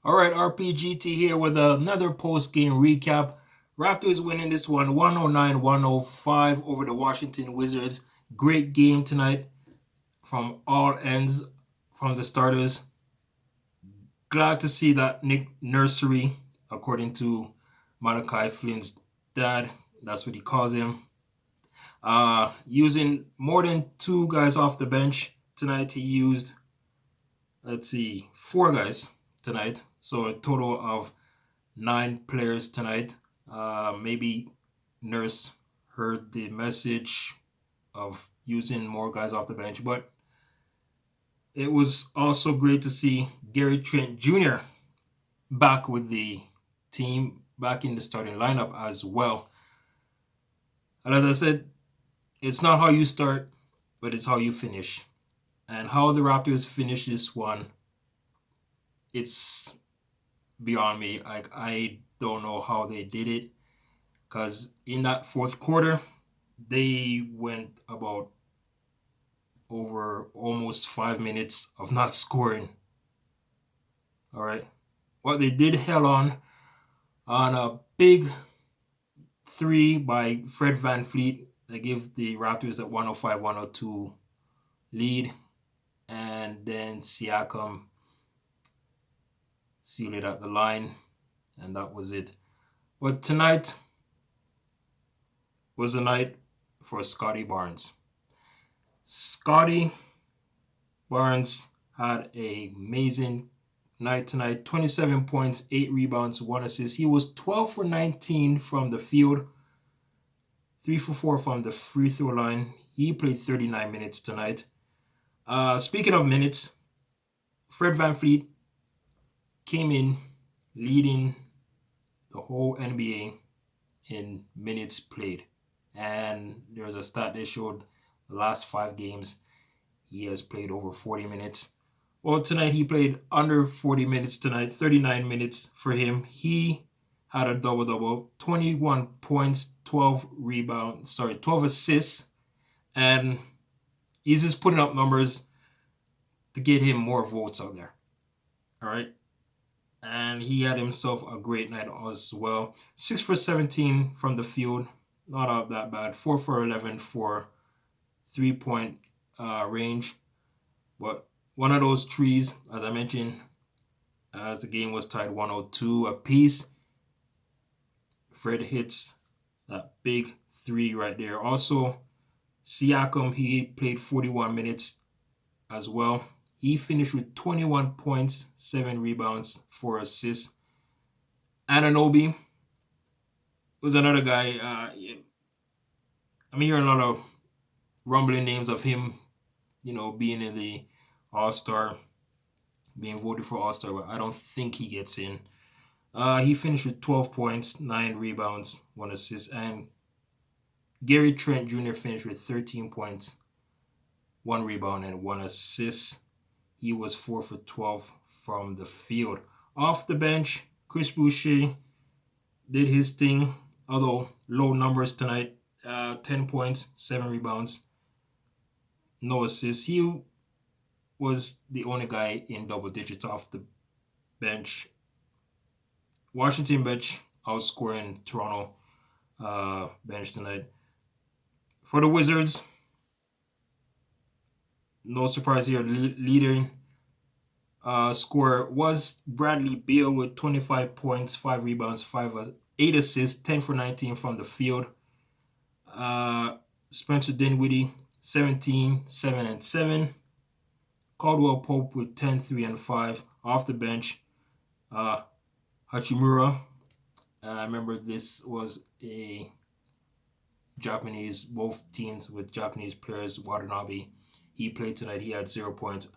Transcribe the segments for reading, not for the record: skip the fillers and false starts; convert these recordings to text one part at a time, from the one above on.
All right, RPGT here with another post-game recap. Raptors winning this one 109-105 over the Washington Wizards. Great game tonight from all ends, from the starters. Glad to see that Nick Nursery, according to Malachi Flynn's dad, that's what he calls him, using more than two guys off the bench tonight. He used, let's see, four guys tonight. So a total of nine players tonight. Maybe Nurse heard the message of using more guys off the bench, but it was also great to see Gary Trent Jr. back with the team, back in the starting lineup as well. And as I said, it's not how you start, but it's how you finish. And how the Raptors finish this one, it's beyond me. Like, I don't know how they did it, because in that fourth quarter, they went about over almost 5 minutes of not scoring. All right. Well, they did hell on a big three by Fred Van Fleet that gave the Raptors that 105-102 lead. And then Siakam sealed it at the line. And that was it. But tonight was the night for Scotty Barnes. Scotty Barnes had an amazing night tonight. 27 points, 8 rebounds, 1 assist. He was 12 for 19 from the field, 3 for 4 from the free throw line. He played 39 minutes tonight. Speaking of minutes, Fred Van Fleet came in leading the whole NBA in minutes played. And there was a stat that showed the last 5 games he has played over 40 minutes. Well, tonight he played under 40 minutes tonight, 39 minutes for him. He had a double-double, 21 points, 12 assists, and he's just putting up numbers to get him more votes out there. All right? And he had himself a great night as well. 6 for 17 from the field, not all that bad. 4 for 11 for 3-point range. But one of those trees, as I mentioned, as the game was tied 102 apiece, Fred hits that big three right there. Also, Siakam, he played 41 minutes as well. He finished with 21 points, 7 rebounds, 4 assists. Anunoby was another guy. I'm hearing a lot of rumbling names of him, being in the All-Star, being voted for All-Star, but I don't think he gets in. He finished with 12 points, 9 rebounds, 1 assist, and Gary Trent Jr. finished with 13 points, 1 rebound, and 1 assist. He was 4 for 12 from the field. Off the bench, Chris Boucher did his thing, although low numbers tonight. 10 points, 7 rebounds, no assists. He was the only guy in double digits off the bench. Washington bench outscoring Toronto bench tonight. For the Wizards, no surprise here, leading scorer was Bradley Beal with 25 points, 5 rebounds, 8 assists, 10 for 19 from the field. Spencer Dinwiddie, 17, 7 and 7. Caldwell Pope with 10, 3 and 5 off the bench. Hachimura, I remember this was a Japanese, both teams with Japanese players. Watanabe, he played tonight. He had 0 points.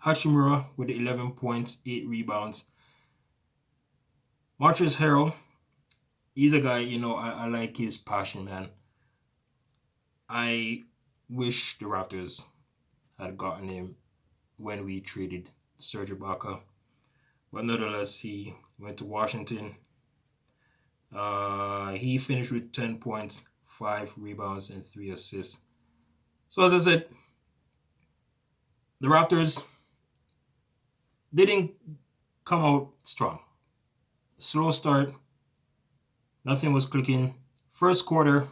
Hachimura with 11 points, 8 rebounds. Montrezl Harrell, he's a guy, I like his passion, man. I wish the Raptors had gotten him when we traded Serge Ibaka. But nonetheless, he went to Washington. He finished with 10 points, 5 rebounds, and 3 assists. So as I said, the Raptors didn't come out strong. Slow start, nothing was clicking. First quarter,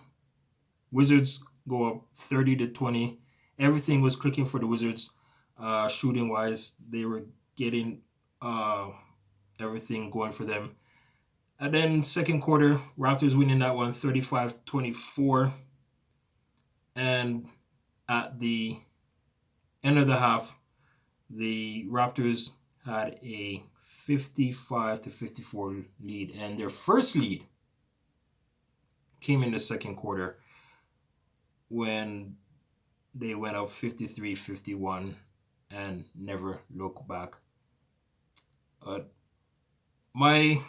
Wizards go up 30-20. Everything was clicking for the Wizards. Shooting wise, they were getting uh, everything going for them. And then second quarter, Raptors winning that one 35-24. And at the end of the half, the Raptors had a 55-54 lead. And their first lead came in the second quarter when they went up 53-51 and never looked back. Uh, my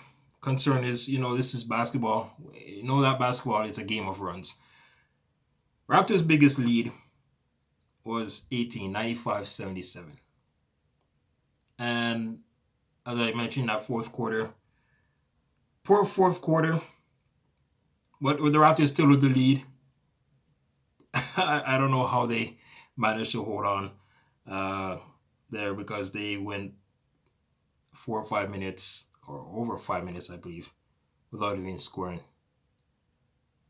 concern is, this is basketball. You know that basketball is a game of runs. Raptors' biggest lead was 18, 95-77. And as I mentioned, that fourth quarter, poor fourth quarter, but with the Raptors still with the lead, I don't know how they managed to hold on uh, there because they went 4 or 5 minutes or over 5 minutes, I believe, without even scoring.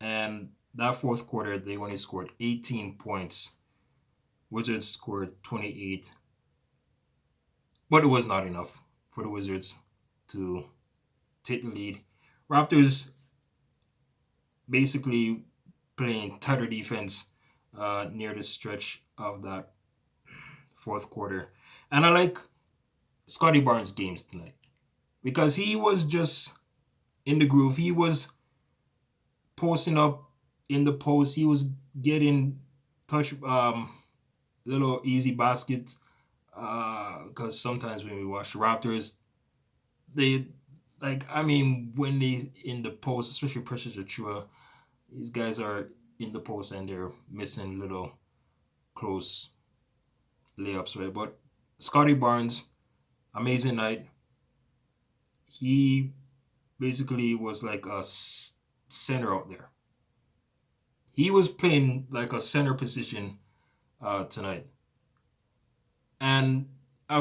And that fourth quarter, they only scored 18 points. Wizards scored 28, but it was not enough for the Wizards to take the lead. Raptors basically playing tighter defense near the stretch of that fourth quarter. And I like Scotty Barnes' games tonight because he was just in the groove. He was posting up in the post. He was getting touch little easy baskets because sometimes when we watch the Raptors, they when they in the post, especially Precious Achua, these guys are in the post and they're missing little close layups, right? But Scotty Barnes, amazing night. He basically was like a center out there. He was playing like a center position tonight. And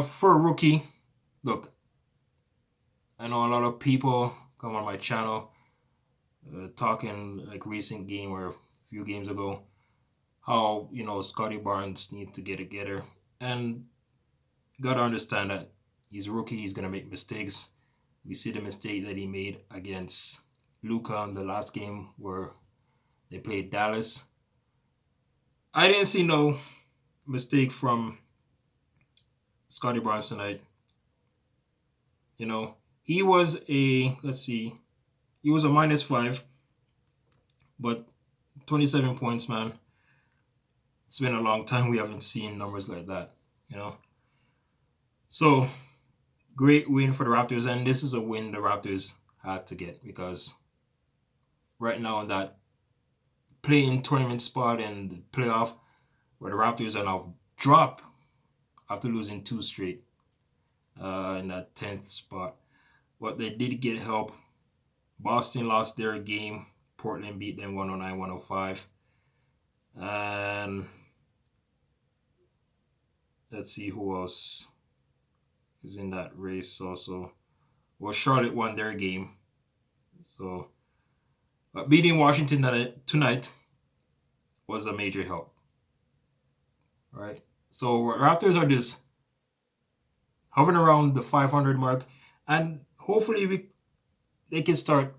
for a rookie, look, I know a lot of people come on my channel talking like recent game or a few games ago how Scotty Barnes needs to get together, and gotta understand that he's a rookie. He's gonna make mistakes. We see the mistake that he made against Luka in the last game where they played Dallas. I didn't see no mistake from Scotty Barnes tonight. He was a let's see, he was a -5, but 27 points, man. It's been a long time we haven't seen numbers like that. You know, so great win for the Raptors, and this is a win the Raptors had to get because right now in that play-in tournament spot and the playoff, where the Raptors are now drop after losing two straight in that 10th spot. But they did get help. Boston lost their game. Portland beat them 109-105. And let's see who else is in that race also. Well, Charlotte won their game. So, but beating Washington tonight was a major help. All right. So Raptors are just hovering around the 500 mark, and hopefully they can start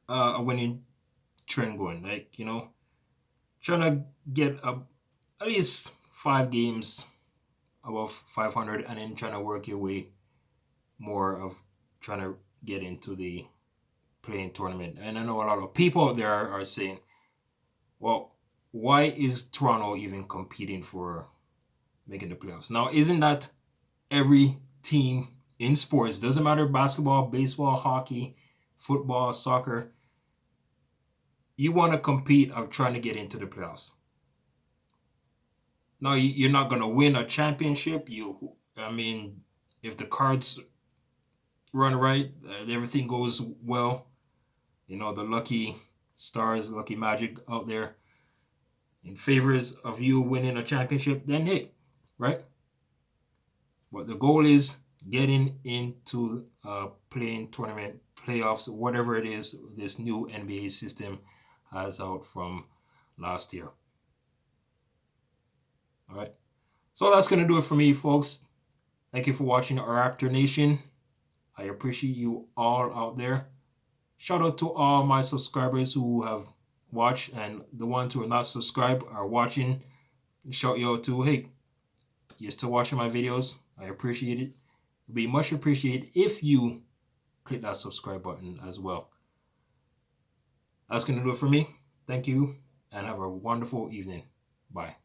a winning trend going. Like trying to get at least 5 games above 500, and then trying to work your way more of trying to get into the playing tournament. And I know a lot of people out there are saying, well, why is Toronto even competing for making the playoffs? Now, isn't that every team in sports? Doesn't matter basketball, baseball, hockey, football, soccer. You want to compete of trying to get into the playoffs. Now, you're not going to win a championship. If the cards run right, everything goes well. The lucky stars, lucky magic out there in favors of you winning a championship, then hey, right? But the goal is getting into playing tournament playoffs, whatever it is this new NBA system has out from last year. All right. So that's going to do it for me, folks. Thank you for watching our Raptor Nation. I appreciate you all out there. Shout out to all my subscribers who have watched, and the ones who are not subscribed are watching. Shout you out to, hey, you're still watching my videos. I appreciate it. It'd be much appreciated if you click that subscribe button as well. That's going to do it for me. Thank you, and have a wonderful evening. Bye.